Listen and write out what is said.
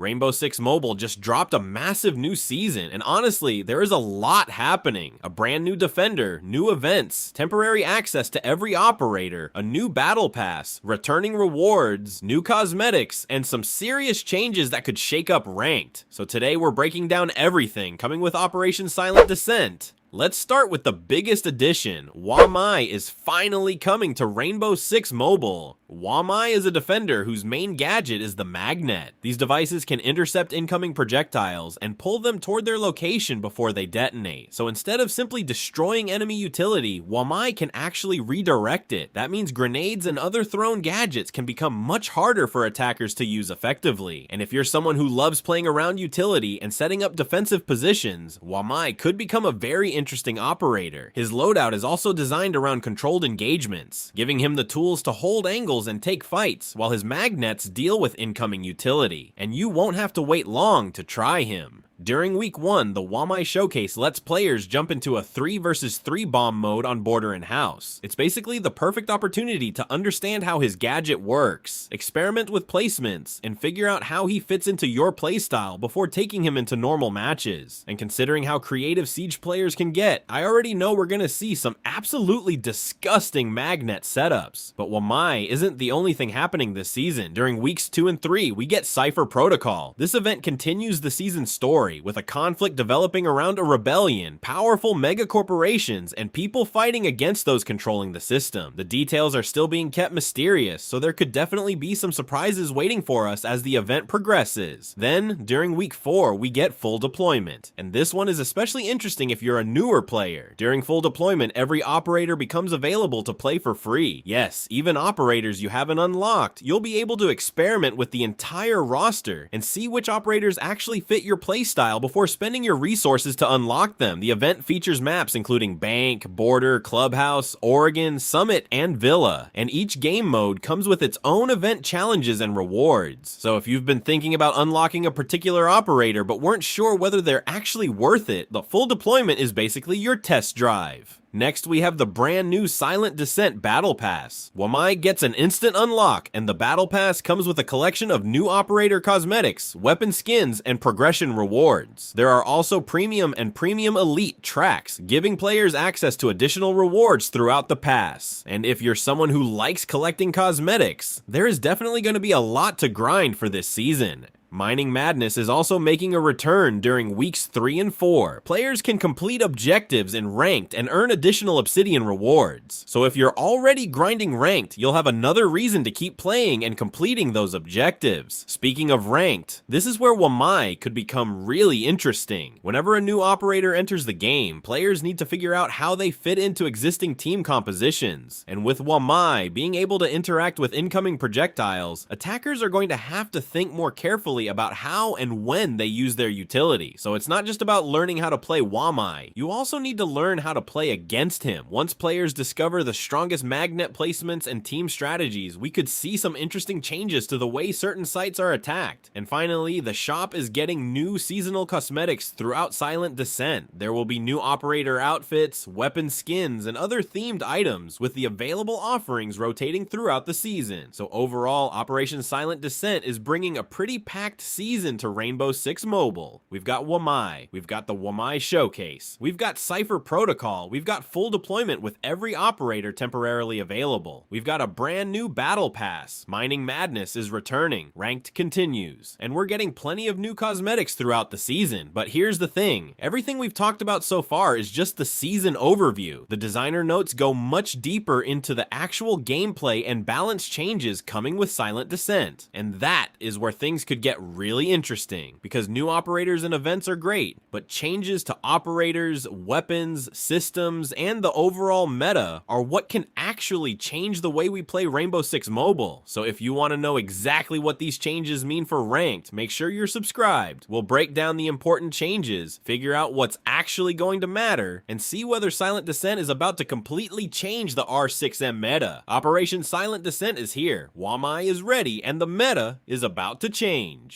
Rainbow Six Mobile just dropped a massive new season, and honestly, there is a lot happening. A brand new defender, new events, temporary access to every operator, a new battle pass, returning rewards, new cosmetics, and some serious changes that could shake up ranked. So today we're breaking down everything coming with Operation Silent Descent. Let's start with the biggest addition. Wamai is finally coming to Rainbow Six Mobile. Wamai is a defender whose main gadget is the magnet. These devices can intercept incoming projectiles and pull them toward their location before they detonate. So instead of simply destroying enemy utility, Wamai can actually redirect it. That means grenades and other thrown gadgets can become much harder for attackers to use effectively. And if you're someone who loves playing around utility and setting up defensive positions, Wamai could become a very interesting operator. His loadout is also designed around controlled engagements, giving him the tools to hold angles and take fights, while his magnets deal with incoming utility, and you won't have to wait long to try him. During week 1, the Wamai showcase lets players jump into a 3 versus 3 bomb mode on border and house. It's basically the perfect opportunity to understand how his gadget works, experiment with placements, and figure out how he fits into your playstyle before taking him into normal matches. And considering how creative Siege players can get, I already know we're gonna see some absolutely disgusting magnet setups. But Wamai isn't the only thing happening this season. During weeks 2 and 3, we get Cypher Protocol. This event continues the season's story, with a conflict developing around a rebellion, powerful mega corporations, and people fighting against those controlling the system. The details are still being kept mysterious, so there could definitely be some surprises waiting for us as the event progresses. Then, during week 4, we get Full Deployment, and this one is especially interesting if you're a newer player. During Full Deployment, every operator becomes available to play for free. Yes, even operators you haven't unlocked, you'll be able to experiment with the entire roster and see which operators actually fit your playstyle before spending your resources to unlock them. The event features maps including Bank, Border, Clubhouse, Oregon, Summit, and Villa, and each game mode comes with its own event challenges and rewards. So if you've been thinking about unlocking a particular operator but weren't sure whether they're actually worth it, the Full Deployment is basically your test drive. Next, we have the brand new Silent Descent Battle Pass. Wamai gets an instant unlock, and the Battle Pass comes with a collection of new operator cosmetics, weapon skins, and progression rewards. There are also Premium and Premium Elite tracks, giving players access to additional rewards throughout the pass. And if you're someone who likes collecting cosmetics, there is definitely going to be a lot to grind for this season. Mining Madness is also making a return during weeks 3 and 4. Players can complete objectives in Ranked and earn additional obsidian rewards. So if you're already grinding Ranked, you'll have another reason to keep playing and completing those objectives. Speaking of Ranked, this is where Wamai could become really interesting. Whenever a new operator enters the game, players need to figure out how they fit into existing team compositions. And with Wamai being able to interact with incoming projectiles, attackers are going to have to think more carefully about how and when they use their utility. So it's not just about learning how to play Wamai, you also need to learn how to play against him. Once players discover the strongest magnet placements and team strategies, we could see some interesting changes to the way certain sites are attacked. And finally, the shop is getting new seasonal cosmetics throughout Silent Descent. There will be new operator outfits, weapon skins, and other themed items, with the available offerings rotating throughout the season. So overall, Operation Silent Descent is bringing a pretty packed season to Rainbow Six Mobile. We've got Wamai, we've got the Wamai Showcase, we've got Cypher Protocol, we've got Full Deployment with every operator temporarily available, we've got a brand new Battle Pass, Mining Madness is returning, Ranked continues, and we're getting plenty of new cosmetics throughout the season. But here's the thing, everything we've talked about so far is just the season overview. The designer notes go much deeper into the actual gameplay and balance changes coming with Silent Descent, and that is where things could get really interesting, because new operators and events are great, but changes to operators, weapons, systems, and the overall meta are what can actually change the way we play Rainbow Six Mobile. So if you want to know exactly what these changes mean for Ranked, make sure you're subscribed. We'll break down the important changes, figure out what's actually going to matter, and see whether Silent Descent is about to completely change the R6M meta. Operation Silent Descent is here, Wamai is ready, and the meta is about to change.